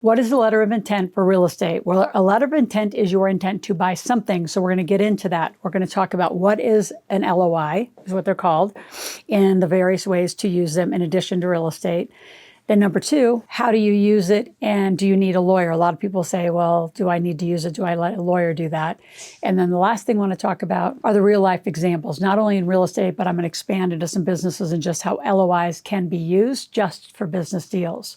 What is a letter of intent for real estate? Well, a letter of intent is your intent to buy something. So we're going to get into that. We're going to talk about what is an LOI, is what they're called, and the various ways to use them in addition to real estate. Then number two, how do you use it, and do you need a lawyer? A lot of people say, well, do I need to use it? Do I let a lawyer do that? And then the last thing I want to talk about are the real life examples, not only in real estate, but I'm going to expand into some businesses and just how LOIs can be used just for business deals.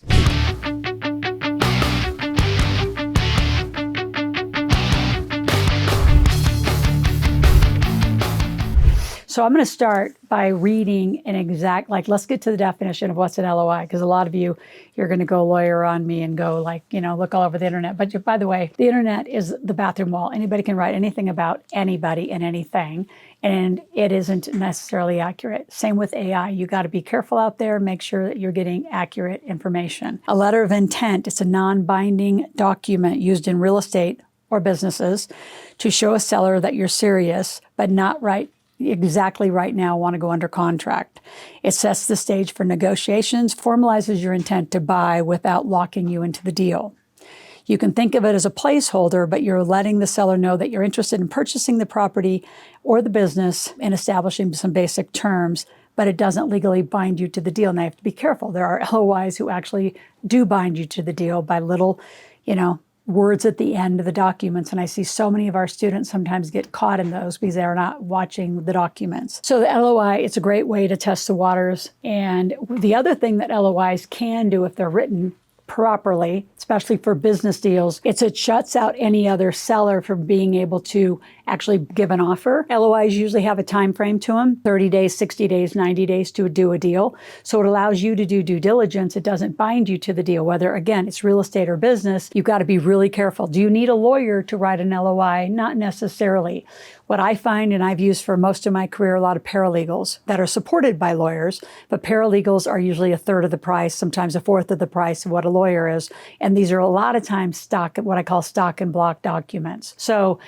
So I'm going to start by reading an exact, let's get to the definition of what's an LOI, because a lot of you're going to go lawyer on me and go look all over the internet. But by the way, the internet is the bathroom wall. Anybody can write anything about anybody and anything, and it isn't necessarily accurate. Same with AI. You got to be careful out there. Make sure that you're getting accurate information. A letter of intent, it's a non-binding document used in real estate or businesses to show a seller that you're serious, but not exactly right now want to go under contract. It sets the stage for negotiations, formalizes your intent to buy without locking you into the deal. You can think of it as a placeholder, but you're letting the seller know that you're interested in purchasing the property or the business and establishing some basic terms, but it doesn't legally bind you to the deal. And I have to be careful. There are LOIs who actually do bind you to the deal by little, words at the end of the documents. And I see so many of our students sometimes get caught in those because they're not watching the documents. So the LOI, it's a great way to test the waters. And the other thing that LOIs can do if they're written properly, especially for business deals, it shuts out any other seller from being able to actually give an offer. LOIs usually have a time frame to them, 30 days, 60 days, 90 days to do a deal. So it allows you to do due diligence. It doesn't bind you to the deal, whether, again, it's real estate or business. You've got to be really careful. Do you need a lawyer to write an LOI? Not necessarily. What I find, and I've used for most of my career, a lot of paralegals that are supported by lawyers, but paralegals are usually a third of the price, sometimes a fourth of the price of what a lawyer is. And these are a lot of times what I call stock and block documents. So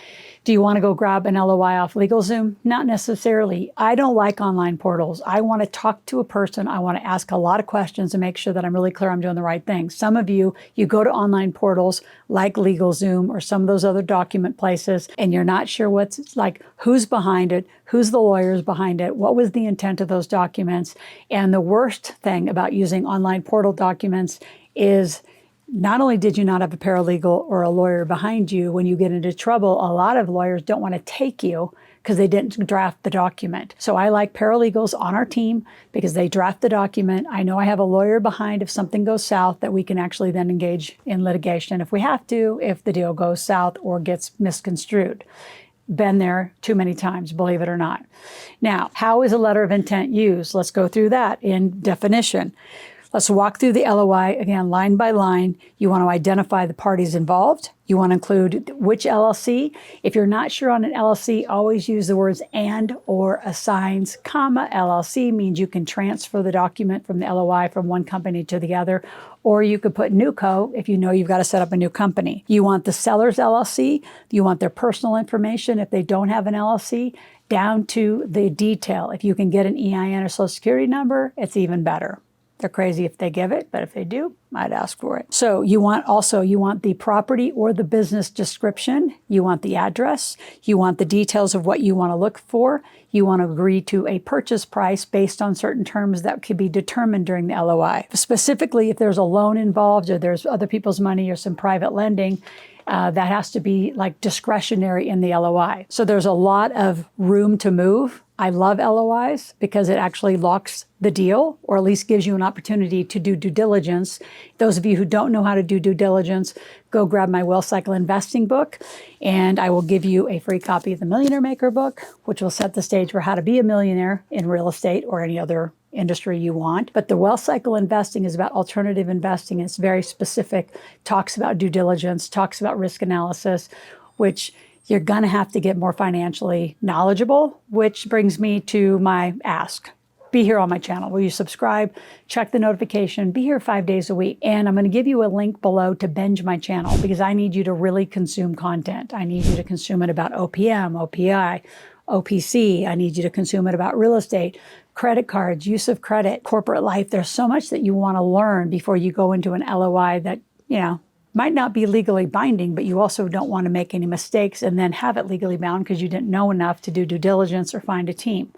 do you want to go grab an LOI off LegalZoom? Not necessarily. I don't like online portals. I want to talk to a person. I want to ask a lot of questions and make sure that I'm really clear I'm doing the right thing. Some of you go to online portals like LegalZoom or some of those other document places, and you're not sure who's behind it, who's the lawyers behind it, what was the intent of those documents. And the worst thing about using online portal documents is not only did you not have a paralegal or a lawyer behind you, when you get into trouble, a lot of lawyers don't want to take you because they didn't draft the document. So I like paralegals on our team because they draft the document. I know I have a lawyer behind if something goes south that we can actually then engage in litigation if we have to, if the deal goes south or gets misconstrued. Been there too many times, believe it or not. Now, how is a letter of intent used? Let's go through that in definition. Let's walk through the LOI again, line by line. You want to identify the parties involved. You want to include which LLC. If you're not sure on an LLC, always use the words and or assigns, comma, LLC means you can transfer the document from the LOI from one company to the other, or you could put NewCo if you know you've got to set up a new company. You want the seller's LLC. You want their personal information if they don't have an LLC, down to the detail. If you can get an EIN or Social Security number, it's even better. They're crazy if they give it, but if they do, I'd ask for it. So you want the property or the business description. You want the address. You want the details of what you want to look for. You want to agree to a purchase price based on certain terms that could be determined during the LOI. Specifically, if there's a loan involved or there's other people's money or some private lending, that has to be discretionary in the LOI. So there's a lot of room to move. I love LOIs because it actually locks the deal, or at least gives you an opportunity to do due diligence. Those of you who don't know how to do due diligence, go grab my Wealth Cycle Investing book, and I will give you a free copy of the Millionaire Maker book, which will set the stage for how to be a millionaire in real estate or any other industry you want. But the Wealth Cycle Investing is about alternative investing. It's very specific, talks about due diligence, talks about risk analysis, which you're going to have to get more financially knowledgeable, which brings me to my ask. Be here on my channel. Will you subscribe? Check the notification. Be here 5 days a week. And I'm going to give you a link below to binge my channel because I need you to really consume content. I need you to consume it about OPM, OPI, OPC. I need you to consume it about real estate, credit cards, use of credit, corporate life. There's so much that you want to learn before you go into an LOI that, might not be legally binding, but you also don't want to make any mistakes and then have it legally bound because you didn't know enough to do due diligence or find a team.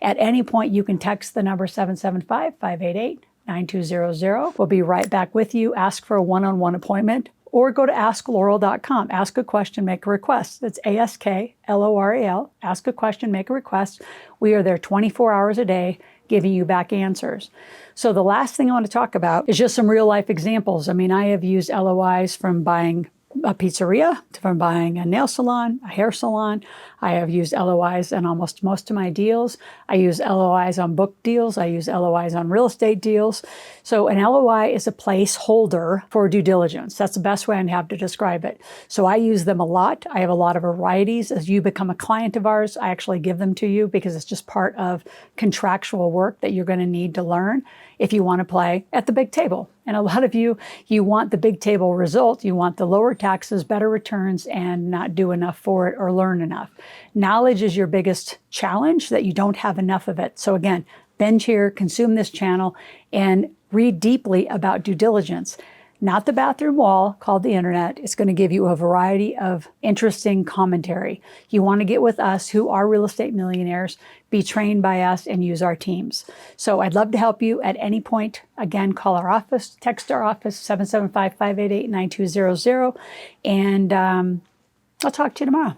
At any point, you can text the number 775-588-9200. We'll be right back with you. Ask for a one-on-one appointment or go to askloral.com. Ask a question, make a request. That's ASKLORAL. Ask a question, make a request. We are there 24 hours a day giving you back answers. So the last thing I want to talk about is just some real life examples. I mean, I have used LOIs from buying a pizzeria, from buying a nail salon, a hair salon. I have used LOIs in almost most of my deals. I use LOIs on book deals. I use LOIs on real estate deals. So an LOI is a placeholder for due diligence. That's the best way I have to describe it. So I use them a lot. I have a lot of varieties. As you become a client of ours, I actually give them to you because it's just part of contractual work that you're going to need to learn if you want to play at the big table. And a lot of you want the big table result. You want the lower taxes, better returns, and not do enough for it or learn enough. Knowledge is your biggest challenge, that you don't have enough of it. So again, binge here, consume this channel, and read deeply about due diligence. Not the bathroom wall called the internet. It's going to give you a variety of interesting commentary. You want to get with us who are real estate millionaires, be trained by us, and use our teams. So I'd love to help you at any point. Again, call our office, text our office, 775-588-9200, and I'll talk to you tomorrow.